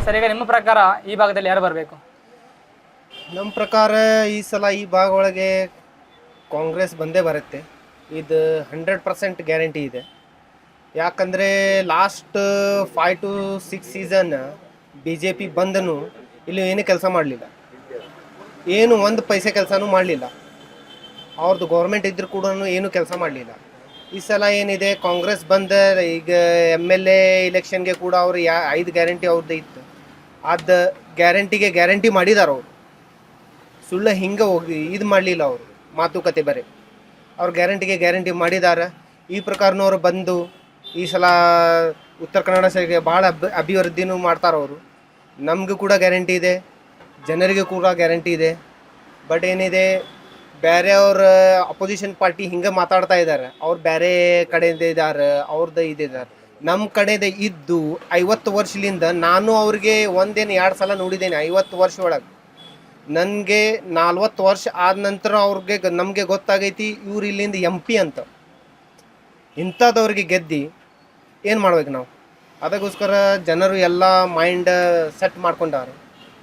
Sir, ಈಗ ನಿಮ್ಮ ಪ್ರಕಾರ ಈ ಭಾಗದಲ್ಲಿ ಯಾರು ಬರಬೇಕು? ನಮ್ಮ ಪ್ರಕಾರ ಈ ಸಲ ಈ ಭಾಗ ಒಳಗೆ ಕಾಂಗ್ರೆಸ್ ಬಂದೇ ಬರುತ್ತೆ. ಇದು 100% ಗ್ಯಾರಂಟಿ ಇದೆ. ಯಾಕಂದರೆ ಲಾಸ್ಟ್ 5 to 6 ಸೀಸನ್ BJP ಬಂದನು ಇಲ್ಲಿ ಏನೂ ಕೆಲಸ ಮಾಡಲಿಲ್ಲ, ಏನು ಒಂದು ಪೈಸೆ ಕೆಲಸನೂ ಮಾಡಲಿಲ್ಲ. ಅವ್ರದ್ದು ಗೌರ್ಮೆಂಟ್ ಇದ್ರೂ ಕೂಡ ಏನೂ ಕೆಲಸ ಮಾಡಲಿಲ್ಲ. ಈ ಸಲ ಏನಿದೆ, ಕಾಂಗ್ರೆಸ್ ಬಂದ ಈಗ MLA ಇಲೆಕ್ಷನ್ಗೆ ಕೂಡ ಅವರು 5 ಗ್ಯಾರಂಟಿ ಅವ್ರದ್ದು ಇತ್ತು. ಅದು ಗ್ಯಾರಂಟಿ ಮಾಡಿದಾರೆ ಅವರು. ಸುಳ್ಳು ಹಿಂಗೆ ಹೋಗಿ ಇದು ಮಾಡಲಿಲ್ಲ ಅವರು, ಮಾತುಕತೆ ಬರೀ ಅವ್ರು ಗ್ಯಾರಂಟಿ ಮಾಡಿದ್ದಾರೆ. ಈ ಪ್ರಕಾರನವರು ಬಂದು ಈ ಸಲ ಉತ್ತರ ಕನ್ನಡ ಸೈಡ್ಗೆ ಭಾಳ ಅಭಿವೃದ್ಧಿನೂ ಮಾಡ್ತಾರೆ ಅವರು. ನಮಗೂ ಕೂಡ ಗ್ಯಾರಂಟಿ ಇದೆ, ಜನರಿಗೂ ಕೂಡ ಗ್ಯಾರಂಟಿ ಇದೆ. ಬಟ್ ಏನಿದೆ, ಬೇರೆಯವ್ರ ಅಪೋಸಿಷನ್ ಪಾರ್ಟಿ ಹಿಂಗೆ ಮಾತಾಡ್ತಾ ಇದ್ದಾರೆ, ಅವ್ರು ಬೇರೆ ಕಡೆಯಿಂದ ಇದ್ದಾರೆ, ಅವ್ರದ್ದು ಇದ್ದಾರೆ. ನಮ್ಮ ಕಡೆದ ಇದ್ದು 50 ವರ್ಷದಿಂದ ನಾನು ಅವ್ರಿಗೆ 1-2 ಸಲ ನೋಡಿದ್ದೇನೆ. 50 ವರ್ಷ ಒಳಗೆ ನನಗೆ 40 ವರ್ಷ ಆದ ನಂತರ ನಮಗೆ ಗೊತ್ತಾಗೈತಿ ಇವ್ರು ಇಲ್ಲಿಂದ MP ಅಂತ. ಇಂಥದ್ದವ್ರಿಗೆ ಗೆದ್ದು ಏನು ಮಾಡ್ಬೇಕು ನಾವು? ಅದಕ್ಕೋಸ್ಕರ ಜನರು ಎಲ್ಲ ಮೈಂಡ್ ಸೆಟ್ ಮಾಡ್ಕೊಂಡಾರೆ.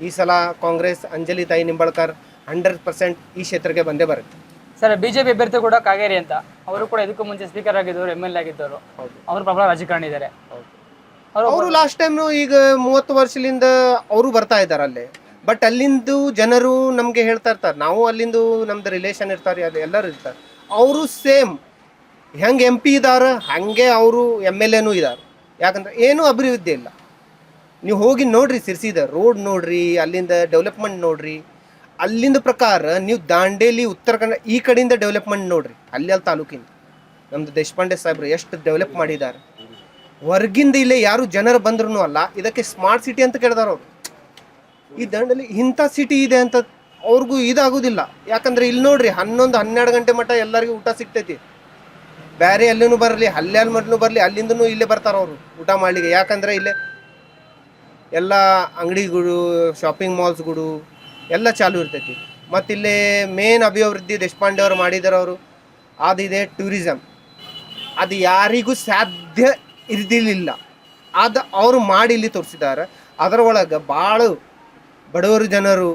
ಈ ಸಲ ಕಾಂಗ್ರೆಸ್ ಅಂಜಲಿ ತಾಯಿ ನಿಂಬಾಳ್ಕರ್ 100% ಈ ಕ್ಷೇತ್ರಕ್ಕೆ ಬಂದೇ ಬರುತ್ತೆ. ಸರ್, BJP ಅಭ್ಯರ್ಥಿ ಕೂಡ ಕಾಗೇರಿ ಅಂತ, ಅವರು ಕೂಡ ಇದಕ್ಕೂ ಮುಂಚೆ ಸ್ಪೀಕರ್ ಆಗಿದ್ದವರು, MLA ಆಗಿದ್ದವರು. ಅವರು ಪ್ರಬಲ ರಾಜಕಾರಣಿ ಇದ್ದಾರೆ. ಅವರು ಲಾಸ್ಟ್ ಟೈಮ್ ಈಗ 30 ವರ್ಷದಿಂದ ಅವರು ಬರ್ತಾ ಇದ್ದಾರೆ ಅಲ್ಲೇ. ಬಟ್ ಅಲ್ಲಿಂದು ಜನರು ನಮಗೆ ಹೇಳ್ತಾ ಇರ್ತಾರೆ, ನಾವು ಅಲ್ಲಿಂದು ನಮ್ದು ರಿಲೇಷನ್ ಇರ್ತಾರೆ, ಅದು ಎಲ್ಲರೂ ಇರ್ತಾರೆ. ಅವರು ಸೇಮ್ ಹೆಂಗೆ MP ಇದ್ದಾರೆ ಹಾಗೆ ಅವರು MLAನೂ ಇದ್ದಾರೆ. ಯಾಕಂದ್ರೆ ಏನೂ ಅಭಿವೃದ್ಧಿ ಇಲ್ಲ. ನೀವು ಹೋಗಿ ನೋಡ್ರಿ, ಸಿರ್ಸಿದ ರೋಡ್ ನೋಡ್ರಿ, ಅಲ್ಲಿಂದ ಡೆವಲಪ್ಮೆಂಟ್ ನೋಡ್ರಿ. ಅಲ್ಲಿಂದ ಪ್ರಕಾರ ನೀವು ದಾಂಡೇಲಿ ಉತ್ತರ ಕನ್ನಡ ಈ ಕಡೆಯಿಂದ ಡೆವಲಪ್ಮೆಂಟ್ ನೋಡ್ರಿ, ಅಲ್ಲಿ ತಾಲೂಕಿಂದ ನಮ್ಮದು ದೇಶಪಾಂಡೆ ಸಾಹೇಬ್ರು ಎಷ್ಟು ಡೆವಲಪ್ ಮಾಡಿದ್ದಾರೆ. ಹೊರಗಿಂದ ಇಲ್ಲೇ ಯಾರು ಜನರು ಬಂದ್ರೂ ಅಲ್ಲ, ಇದಕ್ಕೆ ಸ್ಮಾರ್ಟ್ ಸಿಟಿ ಅಂತ ಕೇಳಿದಾರೆ ಅವರು. ಈ ದಾಂಡೇಲಿ ಇಂಥ ಸಿಟಿ ಇದೆ ಅಂತ ಅವ್ರಿಗೂ ಇದಾಗೋದಿಲ್ಲ. ಯಾಕಂದ್ರೆ ಇಲ್ಲಿ ನೋಡ್ರಿ 11-12 ಗಂಟೆ ಮಟ್ಟ ಎಲ್ಲರಿಗೂ ಊಟ ಸಿಗ್ತೈತಿ. ಬೇರೆ ಎಲ್ಲೂ ಬರಲಿ, ಅಲ್ಲಿ ಮಟ್ಲೂ ಬರಲಿ, ಅಲ್ಲಿಂದನೂ ಇಲ್ಲೇ ಬರ್ತಾರೆ ಅವರು ಊಟ ಮಾಡಲಿಕ್ಕೆ. ಯಾಕಂದರೆ ಇಲ್ಲೇ ಎಲ್ಲ ಅಂಗಡಿಗಳು, ಶಾಪಿಂಗ್ ಮಾಲ್ಸ್ಗಳು ಎಲ್ಲ ಚಾಲು ಇರ್ತೈತಿ. ಮತ್ತು ಇಲ್ಲೇ ಮೇನ್ ಅಭಿವೃದ್ಧಿ ದೇಶಪಾಂಡೆ ಅವರು ಮಾಡಿದಾರೆ. ಅವರು ಅದಿದೆ ಟೂರಿಸಮ್, ಅದು ಯಾರಿಗೂ ಸಾಧ್ಯ ಇರ್ದಿಲ್ಲ, ಅದು ಅವರು ಮಾಡಿ ಇಲ್ಲಿ ತೋರಿಸಿದ್ದಾರೆ. ಅದರೊಳಗೆ ಭಾಳ ಬಡವರು ಜನರು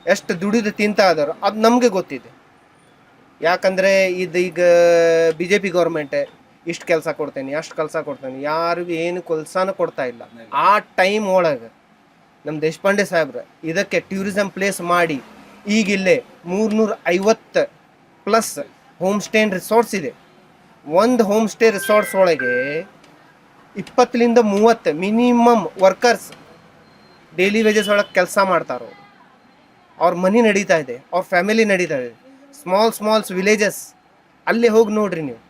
ಎಷ್ಟು ದುಡಿದು ತಿಂತಾ ಇದ್ದಾರೋ ಅದು ನಮಗೆ ಗೊತ್ತಿದೆ. ಯಾಕಂದರೆ ಇದು ಈಗ BJP ಗೌರ್ಮೆಂಟ್ ಇಷ್ಟು ಕೆಲಸ ಕೊಡ್ತೇನೆ, ಅಷ್ಟು ಕೆಲಸ ಕೊಡ್ತೇನೆ, ಯಾರಿಗೂ ಏನು ಕೆಲಸನೂ ಕೊಡ್ತಾ ಇಲ್ಲ. ಆ ಟೈಮ್ ಒಳಗೆ ನಮ್ಮ ದೇಶಪಾಂಡೆ ಸಾಹೇಬ್ರು ಇದಕ್ಕೆ ಟೂರಿಸಮ್ ಪ್ಲೇಸ್ ಮಾಡಿ ಈಗಿಲ್ಲೇ 350+ ಹೋಮ್ ಸ್ಟೇ ರಿಸಾರ್ಟ್ಸ್ ಇದೆ. ಒಂದು ಹೋಮ್ ಸ್ಟೇ ರಿಸಾರ್ಟ್ಸ್ ಒಳಗೆ 20-30 ಮಿನಿಮಮ್ ವರ್ಕರ್ಸ್ ಡೈಲಿ ವೇಜಸ್ ಒಳಗೆ ಕೆಲಸ ಮಾಡ್ತಾರೋ. ಅವ್ರ ಮನೆ ನಡೀತಾ ಇದೆ, ಅವ್ರ ಫ್ಯಾಮಿಲಿ ನಡೀತಾ ಇದೆ. ಸ್ಮಾಲ್ಸ್ ವಿಲೇಜಸ್ ಅಲ್ಲಿ ಹೋಗಿ ನೋಡ್ರಿ ನೀವು,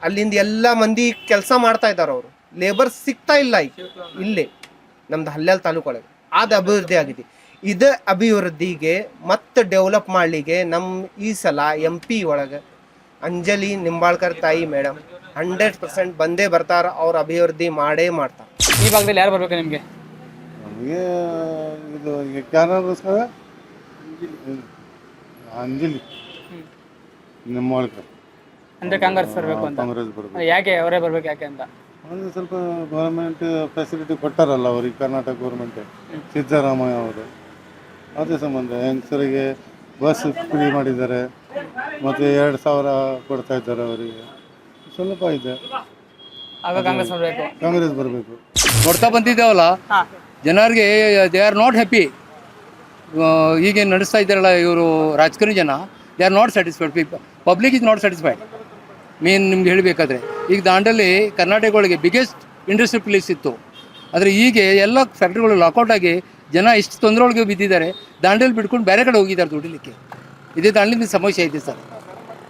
ಅಲ್ಲಿಂದ ಎಲ್ಲ ಮಂದಿ ಕೆಲಸ ಮಾಡ್ತಾ ಇದ್ದಾರೆ. ಅವರು ಲೇಬರ್ ಸಿಗ್ತಾ ಇಲ್ಲ ಇಲ್ಲೇ ನಮ್ದು ಹಲ್ಯಾಲ್ ತಾಲೂಕೊಳಗೆ. ಅದು ಅಭಿವೃದ್ಧಿ ಆಗಿದೆ. ಇದು ಅಭಿವೃದ್ಧಿಗೆ ಮತ್ತು ಡೆವಲಪ್ ಮಾಡಲಿಕ್ಕೆ ನಮ್ಮ ಈ ಸಲ MP ಒಳಗೆ ಅಂಜಲಿ ನಿಂಬಾಳ್ಕರ್ ತಾಯಿ ಮೇಡಮ್ 100% ಬಂದೇ ಬರ್ತಾರೆ. ಅವ್ರ ಅಭಿವೃದ್ಧಿ ಮಾಡೇ ಮಾಡ್ತಾರೆ. ಈ ಭಾಗದಲ್ಲಿ ಯಾರು ಬರಬೇಕು ನಿಮಗೆ? ನಮಗೆ ಇದು ಈಗ ಕ್ಯಾನಗೋಸ್ಕರ ಅಂಜಲಿ ನಿಂಬಾಳ್ಕರ್ ಅಂದ್ರೆ ಕಾಂಗ್ರೆಸ್ ಬರಬೇಕು ಅಂತ. ಕಾಂಗ್ರೆಸ್ ಬರಬೇಕು. ಯಾಕೆ ಅವರೇ ಬರ್ಬೇಕು, ಯಾಕೆ ಅಂತ? ಅಂದರೆ ಸ್ವಲ್ಪ ಗೌರ್ಮೆಂಟ್ ಫೆಸಿಲಿಟಿ ಕೊಟ್ಟಾರಲ್ಲ ಅವ್ರಿಗೆ, ಕರ್ನಾಟಕ ಗೌರ್ಮೆಂಟ್, ಸಿದ್ದರಾಮಯ್ಯ ಅವರು. ಅದೇ ಸಂಬಂಧ ಹೆಂಗಸರಿಗೆ ಬಸ್ ಫ್ರೀ ಮಾಡಿದ್ದಾರೆ, ಮತ್ತು 2,000 ಕೊಡ್ತಾ ಇದ್ದಾರೆ ಅವರಿಗೆ. ಸ್ವಲ್ಪ ಇದೆ, ಆಗ ಕಾಂಗ್ರೆಸ್ ಬರಬೇಕು. ಕಾಂಗ್ರೆಸ್ ಬರಬೇಕು. ನೋಡ್ತಾ ಬಂದಿದ್ದೇವಲ್ಲ, ಜನರಿಗೆ ದೇ ಆರ್ ನಾಟ್ ಹ್ಯಾಪಿ. ಈಗೇನು ನಡೆಸ್ತಾ ಇದ್ದಾರಲ್ಲ ಇವರು ರಾಜಕಾರಣಿ ಜನ, they are not satisfied. Public is not satisfied. Main ನಿಮ್ಗೆ ಹೇಳಬೇಕಾದ್ರೆ ಈಗ ದಾಂಡೇಲಿ ಕರ್ನಾಟಕ ಒಳಗೆ ಬಿಗ್ಗೆಸ್ಟ್ ಇಂಡಸ್ಟ್ರಿ ಪ್ಲೇಸ್ ಇತ್ತು. ಆದರೆ ಈಗ ಎಲ್ಲ ಫ್ಯಾಕ್ಟ್ರಿಗಳು ಲಾಕೌಟ್ ಆಗಿ ಜನ ಇಷ್ಟು ತೊಂದರೆ ಒಳಗೆ ಬಿದ್ದಿದ್ದಾರೆ. ದಾಂಡೇಲಿ ಬಿಟ್ಕೊಂಡು ಬೇರೆ ಕಡೆ ಹೋಗಿದ್ದಾರೆ ದುಡಿಲಿಕ್ಕೆ. ಇದೇ ದಾಂಡೇಲಿ ಸಮಸ್ಯೆ ಐತೆ ಸರ್.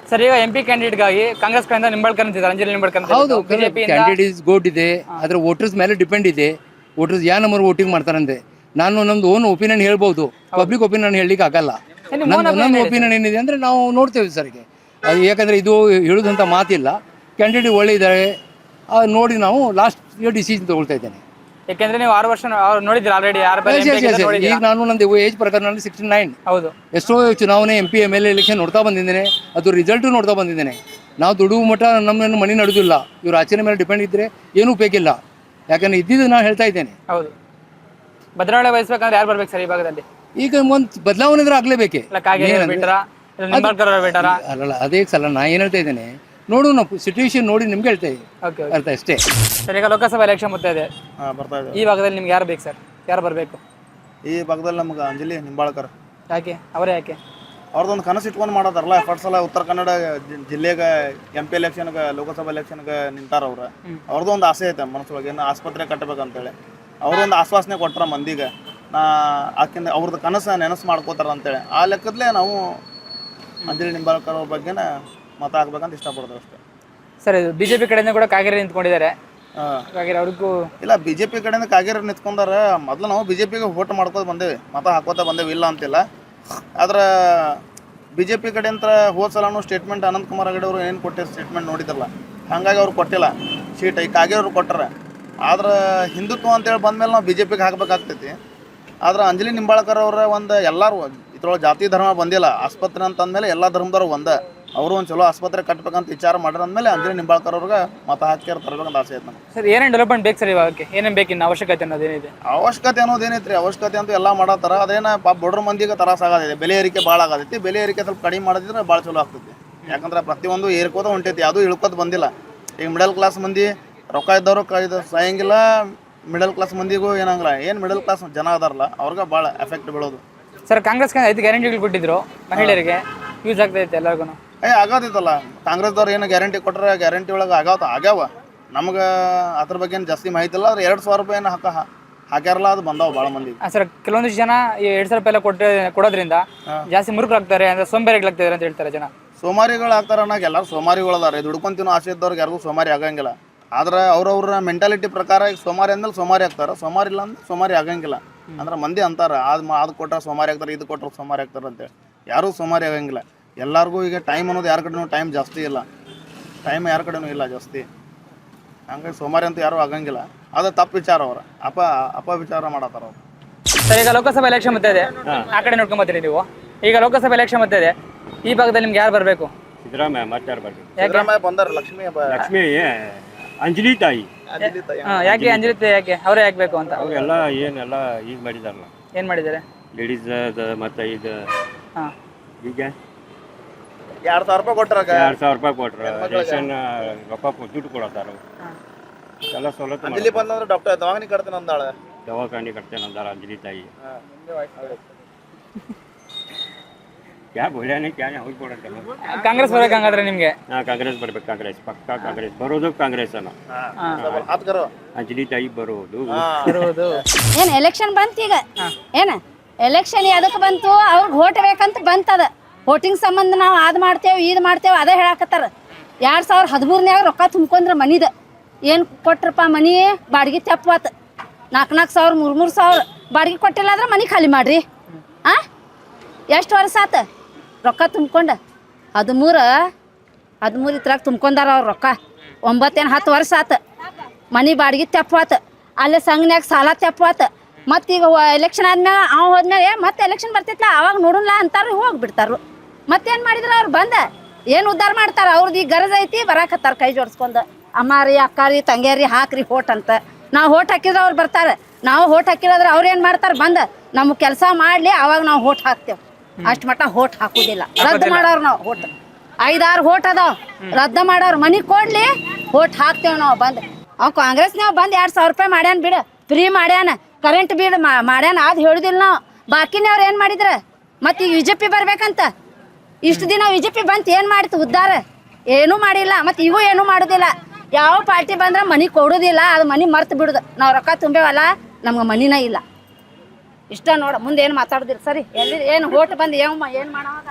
ಸರ್, ಈಗ MP ಕ್ಯಾಂಡಿಡೇಟ್ಗಾಗಿ ಕಾಂಗ್ರೆಸ್ ಕಡೆಯಿಂದ ನಿಂಬಾಳ್ಕರ್ ಅಂತಿದ್ದಾರೆ, ಅಂಜಲಿ ನಿಂಬಾಳ್ಕರ್. ಹೌದು, ಕ್ಯಾಂಡಿಡೇಟ್ ಇಸ್ ಗೋಡ್ ಇದೆ, ಆದರೆ ವೋಟರ್ಸ್ ಮೇಲೆ ಡಿಪೆಂಡ್ ಇದೆ. ವೋಟರ್ಸ್ ಯಾವ ನಂಬರ್ ವೋಟಿಂಗ್ ಮಾಡ್ತಾರಂತೆ. ನಾನು ನಮ್ದು ಓನ್ ಒಪಿನಿಯನ್ ಹೇಳ್ಬೋದು, ಪಬ್ಲಿಕ್ ಒಪಿನಿಯನ್ ಹೇಳಲಿಕ್ಕೆ ಆಗಲ್ಲ. ನನ್ನ ಒಪಿನಿಯನ್ ಏನಿದೆ ಅಂದರೆ ನಾವು ನೋಡ್ತೇವೆ ಸರ್ಗೆ. ಅದು ಯಾಕಂದರೆ ಇದು ಹೇಳೋದಂಥ ಮಾತಿಲ್ಲ. ಕ್ಯಾಂಡಿಡೇಟ್ ಒಳ್ಳೆ ಇದ್ದಾರೆ, ನೋಡಿ ನಾವು ಲಾಸ್ಟ್ ಇಯರ್ ಡಿಸಿಷನ್ ತೊಗೊಳ್ತಾ ಇದ್ದೇನೆ. ಯಾಕೆಂದ್ರೆ ನೀವು 6 ವರ್ಷ ನೋಡಿದ್ದೀರಾ ಆಲ್ರೆಡಿ. ಈಗ ನಾನು ನಂದು ಏಜ್ ಪ್ರಕಾರ 69. ಹೌದು, ಎಷ್ಟೋ ಚುನಾವಣೆ MP MLA ಎಲೆಕ್ಷನ್ ನೋಡ್ತಾ ಬಂದಿದ್ದೇನೆ, ಅದು ರಿಸಲ್ಟು ನೋಡ್ತಾ ಬಂದಿದ್ದೇನೆ. ನಾವು ದುಡುವ ಮಟ್ಟ ನಮ್ಮನ್ನು ಮನೆ ನಡೆದಿಲ್ಲ. ಇವ್ರು ಆಚರಣೆ ಮೇಲೆ ಡಿಪೆಂಡ್ ಇದ್ದರೆ ಏನೂ ಬೇಕಿಲ್ಲ. ಯಾಕಂದರೆ ಇದ್ದಿದ್ದು ನಾನು ಹೇಳ್ತಾ ಇದ್ದೇನೆ. ಹೌದು. ಬದಲಾವಣೆ ಬಯಸ್ಬೇಕಂದ್ರೆ ಯಾರು ಬರ್ಬೇಕು ಸರ್ ಈ ಭಾಗದಲ್ಲಿ? ಈಗ ಒಂದು ಬದಲಾವಣೆ ಅಂದ್ರೆ ಆಗಲೇಬೇಕೆ. ಇಲ್ಲ ಕಾಗೇರಿ ಬಿಟ್ರ ನಿಂಬಾಳ್ಕರ್ ಅವ್ರು ಬಿಟ್ಟಾರ? ಅಲ್ಲಲ್ಲ ಅದೇ ಸಲ ನಾ ಏನು ಹೇಳ್ತಾ ಇದ್ದೇನೆ, ನೋಡು ನಾವು ಸಿಚುವೇಶನ್ ನೋಡಿ ನಿಮ್ಗೆ ಹೇಳ್ತಾ ಇದ್ದೀವಿ ಓಕೆ ಅರ್ಥ ಅಷ್ಟೇ. ಸರ್ ಈಗ ಲೋಕಸಭಾ ಎಲೆಕ್ಷನ್ ಬರ್ತಾ ಇದೆ, ಬರ್ತಾ ಇದೆ. ಈ ಭಾಗದಲ್ಲಿ ನಿಮ್ಗೆ ಯಾರು ಬೇಕು ಸರ್? ಯಾರು ಬರಬೇಕು ಈ ಭಾಗದಲ್ಲಿ ನಮ್ಗೆ ಅಂಜಲಿ ನಿಂಬಾಳ್ಕರ್. ಯಾಕೆ ಅವರೇ ಯಾಕೆ? ಅವ್ರದ್ದೊಂದು ಕನಸು ಇಟ್ಕೊಂಡು ಮಾಡೋದಾರಲ್ಲ. ಫಸ್ಟ್ ಸಲ ಉತ್ತರ ಕನ್ನಡ ಜಿಲ್ಲೆಗೆ MP ಎಲೆಕ್ಷನ್ಗೆ ಲೋಕಸಭಾ ಎಲೆಕ್ಷನ್ಗೆ ನಿಂತಾರ ಅವ್ರು. ಅವ್ರದ್ದು ಒಂದು ಆಸೆ ಐತೆ ಮನಸ್ಸೊಳಗೆ, ಏನು ಆಸ್ಪತ್ರೆ ಕಟ್ಟಬೇಕಂತೇಳಿ ಅವ್ರದ್ದೊಂದು ಆಶ್ವಾಸನೆ ಕೊಟ್ರ ಮಂದಿಗೆ. ಆಕಿಂದ ಅವ್ರದ್ದು ಕನಸು ನೆನಸು ಮಾಡ್ಕೋತಾರ ಅಂತೇಳಿ ಆ ಲೆಕ್ಕದಲ್ಲೇ ನಾವು ಅಂಜಲಿ ನಿಂಬಾಳ್ಕರ್ ಅವ್ರ ಬಗ್ಗೆನ ಮತ ಹಾಕ್ಬೇಕಂತ ಇಷ್ಟಪಡ್ತೇವೆ ಅಷ್ಟೇ. ಸರ್ ಇದು BJP ಕಡೆಯಿಂದ ಕೂಡ ಕಾಗೇರಿ ನಿಂತ್ಕೊಂಡಿದ್ದಾರೆ. ಕಾಗೇರಿ ಅವ್ರಿಗೂ ಇಲ್ಲ, BJP ಕಡೆಯಿಂದ ಕಾಗೇರಿ ನಿಂತ್ಕೊಂಡಾರ. ಮೊದಲು ನಾವು BJPಗೆ ವೋಟ್ ಮಾಡ್ಕೋತ ಬಂದೇವಿ, ಮತ ಹಾಕೋತ ಬಂದೇವಿ, ಇಲ್ಲ ಅಂತಿಲ್ಲ. ಆದ್ರೆ BJP ಕಡೆಯಿಂದ ಹೋದ ಸಲನೂ ಸ್ಟೇಟ್ಮೆಂಟ್ ಅನಂತಕುಮಾರ್ ಹೆಗಡೆ ಅವರು ಏನು ಕೊಟ್ಟಿರೋ ಸ್ಟೇಟ್ಮೆಂಟ್ ನೋಡಿದ್ರಲ್ಲ, ಹಾಗಾಗಿ ಅವ್ರು ಕೊಟ್ಟಿಲ್ಲ ಸೀಟ್. ಈ ಕಾಗೇರಿ ಅವ್ರು ಕೊಟ್ಟಾರ. ಆದ್ರೆ ಹಿಂದುತ್ವ ಅಂತೇಳಿ ಬಂದಮೇಲೆ ನಾವು BJPಗೆ ಹಾಕ್ಬೇಕಾಗ್ತೈತಿ. ಆದ್ರೆ ಅಂಜಲಿ ನಿಂಬಾಳ್ಕರ್ ಅವರ ಒಂದು ಎಲ್ಲರೂ ಇದ್ರೊಳಗೆ ಜಾತಿ ಧರ್ಮ ಬಂದಿಲ್ಲ. ಆಸ್ಪತ್ರೆ ಅಂತ ಅಂದಮೇಲೆ ಎಲ್ಲ ಧರ್ಮದವ್ರು ಒಂದೇ. ಅವರು ಒಂದು ಚಲೋ ಆಸ್ಪತ್ರೆ ಕಟ್ಬೇಕಂತ ವಿಚಾರ ಮಾಡ್ಯಾರ ಅಂದಮೇಲೆ ಅಂಜಲಿ ನಿಂಬಾಳ್ಕರ್ ಅವ್ರಿಗೆ ಮತ ಹಾಕ್ಯಾರ ತರಬೇಕಂತ ಆಸೆ ಐತೆ ನಮ್ಗೆ. ಸರ್ ಏನೇನು ಡೆವಲಪ್ಮೆಂಟ್ ಬೇಕು ಸರ್ ಇವಾಗಕ್ಕೆ? ಏನೇನು ಬೇಕಿನ್ನು ಅವಶ್ಯಕತೆ ಅನ್ನೋದೇನಿದೆ? ಅವಶ್ಯಕತೆ ಅನ್ನೋದೇನೈತ್ರಿ, ಅವಶ್ಯಕತೆ ಅಂತೂ ಎಲ್ಲ ಮಾಡತ್ತಾರ. ಅದೇನ ಪಾಪ ಬಡ್ರ ಮಂದಿಗೆ ತ್ರಾಸ ಆಗತೈತಿ. ಬೆಲೆ ಏರಿಕೆ ಭಾಳ ಆಗತೈತಿ. ಬೆಲೆ ಏರಿಕೆ ಸ್ವಲ್ಪ ಕಡಿಮೆ ಮಾಡಿದ್ರೆ ಭಾಳ ಚಲೋ ಆಗ್ತೈತಿ. ಯಾಕಂದ್ರೆ ಪ್ರತಿಯೊಂದು ಏರ್ಕೋತ ಹೊಂಟೈತಿ, ಯಾವುದೂ ಇಳ್ಕೋತ ಬಂದಿಲ್ಲ. ಈಗ ಮಿಡಲ್ ಕ್ಲಾಸ್ ಮಂದಿ ರೊಕ್ಕ ಇದ್ದವರು ಸಾಯಂಗಿಲ್ಲ, ಮಿಡಲ್ ಕ್ಲಾಸ್ ಮಂದಿಗೂ ಏನಂಗಿಲ್ಲ. ಏನು ಮಿಡಲ್ ಕ್ಲಾಸ್ ಜನ ಅದಾರಲ್ಲ ಅವ್ರಿಗೆ ಭಾಳ ಎಫೆಕ್ಟ್ ಬೀಳೋದು. ಸರ್ ಕಾಂಗ್ರೆಸ್ಗೆ 5 ಗ್ಯಾರಂಟಿಗಳು ಕೊಟ್ಟಿದ್ರು, ಮಹಿಳೆಯರಿಗೆ ಯೂಸ್ ಆಗ್ತೈತೆ ಎಲ್ಲರಿಗೂ. ಆಗತೈತಲ್ಲ, ಕಾಂಗ್ರೆಸ್ದವ್ರು ಏನು ಗ್ಯಾರಂಟಿ ಕೊಟ್ಟರೆ ಗ್ಯಾರಂಟಿ ಒಳಗೆ ಆಗ್ಯಾವ. ನಮ್ಗೆ ಅದ್ರ ಬಗ್ಗೆ ಏನು ಜಾಸ್ತಿ ಮಾಹಿತಿ ಇಲ್ಲ. ಆದ್ರೆ 2,000 ರೂಪಾಯಿ ಏನು ಹಾಕ್ಯಾರಲ್ಲ, ಅದು ಬಂದಾವ ಭಾಳ ಮಂದಿ. ಸರ್ ಕೆಲವೊಂದಿಷ್ಟು ಜನ ಈ 2,000 ರೂಪಾಯಿ ಎಲ್ಲ ಕೊಡೋದ್ರಿಂದ ಜಾಸ್ತಿ ಮುರುಕರಾಗ್ತಾರೆ, ಅಂದ್ರೆ ಸೋಂಬೇರಿಗಳಾಗ್ತಾರೆ ಅಂತ ಹೇಳ್ತಾರೆ ಜನ. ಸೋಮಾರಿಗಳು ಆಗ್ತಾರೆ ಅನ್ನೋಕೆ ಎಲ್ಲರೂ ಸೋಮಾರಿಗಳು ಅದಾರೆ. ದುಡ್ಕೊಂತಿನೋ ಆಸೆ ಇದ್ದವ್ರಿಗೆ ಯಾರಿಗೂ ಸೋಮಾರಿ ಆಗಂಗಿಲ್ಲ. ಆದ್ರೆ ಅವ್ರವ್ರ ಮೆಂಟಾಲಿಟಿ ಪ್ರಕಾರ ಈಗ ಸೋಮಾರಿ ಅಂದ್ಮೇಲೆ ಸೋಮಾರಿ ಆಗ್ತಾರೆ, ಸೋಮಾರಿ ಇಲ್ಲ ಅಂದ್ರೆ ಸೋಮಾರಿ ಆಗಂಗಿಲ್ಲ. ಅಂದ್ರೆ ಮಂದಿ ಅಂತಾರೆ ಅದು ಕೊಟ್ಟರೆ ಸೋಮಾರಿ ಆಗ್ತಾರೆ, ಇದು ಕೊಟ್ಟರೆ ಸೋಮಾರಿ ಆಗ್ತಾರೆ ಅಂತೇಳಿ. ಯಾರೂ ಸೋಮಾರಿ ಆಗಂಗಿಲ್ಲ. ಎಲ್ಲರಿಗೂ ಈಗ ಟೈಮ್ ಅನ್ನೋದು ಯಾರ ಕಡೆನೂ ಟೈಮ್ ಜಾಸ್ತಿ ಇಲ್ಲ, ಟೈಮ್ ಯಾರ ಕಡೆನೂ ಇಲ್ಲ ಜಾಸ್ತಿ. ಹಂಗಾಗಿ ಸೋಮಾರಿ ಅಂತೂ ಯಾರೂ ಆಗಂಗಿಲ್ಲ. ಅದು ತಪ್ಪು ವಿಚಾರ ಅವ್ರ ಅಪವಿಚಾರ ಮಾಡತ್ತಾರ ಅವ್ರು. ಸರ್ ಈಗ ಲೋಕಸಭಾ ಎಲೆಕ್ಷನ್ ಮತ್ತೆ ಇದೆ, ಆ ಕಡೆ ನೋಡ್ಕೊಂಬತ್ತೀರಿ ನೀವು. ಈಗ ಲೋಕಸಭಾ ಎಲೆಕ್ಷನ್ ಮತ್ತೆ ಇದೆ, ಈ ಭಾಗದಲ್ಲಿ ನಿಮ್ಗೆ ಯಾರು ಬರಬೇಕು? ಸಿದ್ದರಾಮಯ್ಯ ಮತ್ತೆ ಯಾರು ಬರ್ಬೇಕು? ಸಿದ್ದರಾಮಯ್ಯ ಬಂದಾರ. ಲಕ್ಷ್ಮಿ ಅಂಜಲಿ ತಾಯಿ. ಯಾಕೆ ಅಂಜಲಿ ಯಾಕೆ ಅವರೇ ಯಾಕೆ ಬೇಕು ಅಂತ? ಅವರೆಲ್ಲ ಏನೆಲ್ಲ ಈಗ ಮಾಡಿದಾರಲ್ಲ, ಏನು ಮಾಡಿದ್ದಾರೆ? ಲೇಡೀಸ್ ಮತ್ತೆ ಇದು ಹಾಂ ಈಗ 2,000 ರೂಪಾಯಿ ಕೊಟ್ಟರೆ 2,000 ರೂಪಾಯಿ ಕೊಟ್ರೆ ರೇಷನ್ ರೊಕ್ಕ ದುಡ್ಡು ಕೊಡತ್ತಾರ. ಎಲ್ಲ ಸವಲತ್ತು ಅಂಜಲಿ ಬಂದಂದ್ರೆ ಡಾಕ್ಟರ್ ದವಾಖಾನೆ ಕಟ್ತೇನೆ ಅಂದಾಳೆ. ದವಾಖಾನೆ ಕಟ್ತೇನೆ ಅಂದಾರ ಅಂಜಲಿ ತಾಯಿ. ಕ್ಯಾ ಬೋಲ್ಯಾನೆ ಕ್ಯಾ ಅವ್ರು ಕೊಡಂತಲ್ಲ. ಕಾಂಗ್ರೆಸ್ ಬರ್ಬೇಕು ಹಂಗಾದ್ರೆ ನಿಮಗೆ? ಕಾಂಗ್ರೆಸ್ ಬರ್ಬೇಕು, ಕಾಂಗ್ರೆಸ್ ಪಕ್ಕಾ ಕಾಂಗ್ರೆಸ್ ಬರೋದು. ಕಾಂಗ್ರೆಸ್ ಅಂಜಲಿ ತಾಯಿ ಬರೋದು. ಏನು ಎಲೆಕ್ಷನ್ ಬಂತು ಈಗ? ಏನು ಎಲೆಕ್ಷನ್ ಎದಕ್ಕೆ ಬಂತು? ಅವ್ರಿಗೆ ಓಟ್ ಬೇಕಂತ ಬಂತದ. ವೋಟಿಂಗ್ ಸಂಬಂಧ ನಾವು ಅದು ಮಾಡ್ತೇವೆ ಇದು ಮಾಡ್ತೇವೆ ಅದೇ ಹೇಳಾಕತ್ತಾರ. 2013ನ್ಯಾಗ ರೊಕ್ಕ ತುಂಬ್ಕೊಂಡ್ರೆ ಮನಿದ ಏನು ಕೊಟ್ರಪ್ಪ? ಮನಿ ಬಾಡಿಗೆ ತೆಪ್ಪತ್ತು 4,000 3,000 ಬಾಡಿಗೆ ಕೊಟ್ಟಿಲ್ಲ ಅಂದ್ರೆ ಮನೆ ಖಾಲಿ ಮಾಡ್ರಿ. ಎಷ್ಟು ವರ್ಷ ಆತ ರೊಕ್ಕ ತುಂಬ್ಕೊಂಡು? 13 ಇದ್ರಾಗ ತುಂಬ್ಕೊಂಡಾರ ಅವ್ರು ರೊಕ್ಕ. 9-10 ವರ್ಷ ಆತ. ಮನೆ ಬಾಡಿಗೆ ತೆಪ್ಪತ್ತು, ಅಲ್ಲೇ ಸಂಘನ್ಯಾಗ ಸಾಲ ತೆಪ್ಪತ್ತು. ಮತ್ತು ಈಗ ಎಲೆಕ್ಷನ್ ಆದ್ಮೇಲೆ ಹೋದ್ಮೇಲೆ ಮತ್ತೆ ಎಲೆಕ್ಷನ್ ಬರ್ತಿತ್ತಲ್ಲ ಅವಾಗ ನೋಡಲ್ಲ ಅಂತಾರೆ, ಹೋಗ್ಬಿಡ್ತಾರು. ಮತ್ತೇನು ಮಾಡಿದ್ರು ಅವ್ರು ಬಂದ ಏನು ಉದ್ಧಾರ ಮಾಡ್ತಾರೆ? ಅವ್ರದ್ದು ಈಗ ಗರಜ್ ಐತಿ, ಬರಾಕತ್ತಾರ ಕೈ ಜೋಡಿಸ್ಕೊಂಡು. ಅಮ್ಮಾರಿ ಅಕ್ಕಾರಿ ತಂಗ್ಯಾರಿ ಹಾಕ್ರಿ ಹೋಟ್ ಅಂತ. ನಾವು ಹೋಟ್ ಹಾಕಿದ್ರೆ ಅವ್ರು ಬರ್ತಾರೆ, ನಾವು ಹೋಟ್ ಹಾಕಿರೋದ್ರೆ ಅವ್ರು ಏನು ಮಾಡ್ತಾರೆ? ಬಂದ ನಮ್ಮ ಕೆಲಸ ಮಾಡಲಿ ಅವಾಗ ನಾವು ಹೋಟ್ ಹಾಕ್ತೇವೆ. ಅಷ್ಟು ಮಟ್ಟ ಹೋಟ್ ಹಾಕುದಿಲ್ಲ, ರದ್ದು ಮಾಡೋರು ನಾವು. ಹೋಟ್ 5-6 ಹೋಟ್ ಅದಾವ, ರದ್ದು ಮಾಡೋರು. ಮನೆ ಕೊಡ್ಲಿ ಹೋಟ್ ಹಾಕ್ತೇವೆ ನಾವು. ಬಂದು ಅವ್ ಕಾಂಗ್ರೆಸ್ನಾವ್ ಬಂದು 2,000 ರೂಪಾಯಿ ಮಾಡ್ಯಾನ, ಬಿಡು ಫ್ರೀ ಮಾಡ್ಯಾನ. ಕರೆಂಟ್ ಬಿಲ್ ಮಾಡ್ಯಾನ, ಅದು ಹೇಳುದಿಲ್ಲ ನಾವು. ಬಾಕಿನವ್ರು ಏನು ಮಾಡಿದ್ರೆ? ಮತ್ತು ಈಗ BJP ಬರ್ಬೇಕಂತ ಇಷ್ಟು ದಿನ BJP ಬಂತು, ಏನು ಮಾಡಿತು ಉದ್ಧಾರ? ಏನೂ ಮಾಡಿಲ್ಲ. ಮತ್ತು ಇವು ಏನೂ ಮಾಡೋದಿಲ್ಲ. ಯಾವ ಪಾರ್ಟಿ ಬಂದ್ರೆ ಮನೆ ಕೊಡೋದಿಲ್ಲ, ಅದು ಮನೆ ಮರ್ತು ಬಿಡುದು. ನಾವು ರೊಕ್ಕ ತುಂಬೇವಲ್ಲ, ನಮ್ಗೆ ಮನಿನ ಇಲ್ಲ. ಇಷ್ಟ ನೋಡ, ಮುಂದೆ ಏನು ಮಾತಾಡೋದಿಲ್ಲ. ಸರಿ ಎಲ್ಲಿ ಏನು ಓಟ್ ಬಂದು ಏನು ಮಾಡೋವಾಗ